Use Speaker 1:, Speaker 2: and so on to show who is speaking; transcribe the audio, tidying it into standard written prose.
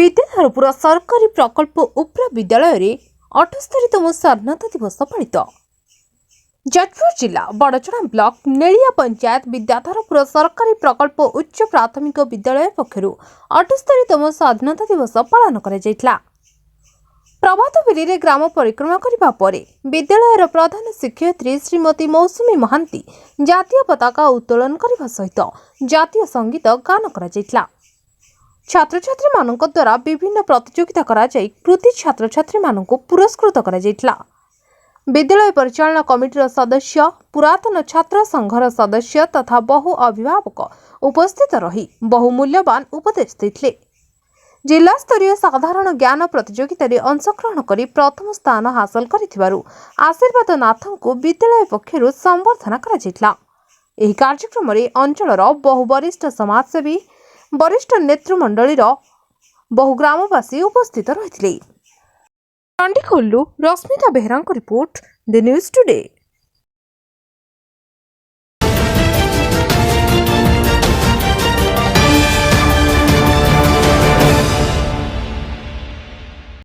Speaker 1: विद्याधरपुर सरकारी प्रकल्प उपरा विद्यालय रे 78तम स्वाधीनता दिवस पालित। जाजपुर जिला बड़चना ब्लॉक नेलिया पंचायत विद्याधरपुर सरकारी प्रकल्प उच्च प्राथमिक विद्यालय पक्षरु 78तम स्वाधीनता दिवस पालन करा जायतिला। प्रभात बेली ग्राम परिक्रमा करबा परे विद्यालयर प्रधान शिक्षयित्री श्रीमती मौसुमी महांती जातीय पताका उत्तोलन करबा सहित जातीय संगीत गान करा जायतिला। छात्र छात्री मानक द्वारा विभिन्न प्रतियोगिता करा जाय कृति छात्र छात्री मानक पुरस्कृत करा जायतिला। विद्यालय परिचालना कमिटीर सदस्य पुरातन छात्र संघर सदस्य तथा बहु अभिभावक उपस्थित रही बहु मूल्यवान उपदेश देथिले। जिला स्तरीय साधारण ज्ञान प्रतियोगिता रे अंशग्रहण करी प्रथम स्थान हासिल करिथिबारु आशीर्वाद नाथंको विद्यालय पक्षरु संबर्धना करा जायतिला। एही कार्यक्रम रे अंचलर बहु वरिष्ठ समाजसेवी वरिष्ठ नेतृमंडलीर बहु ग्रामवासी उपस्थित रहिथिले। चंडीखोलु Rashmita Behera report the news today.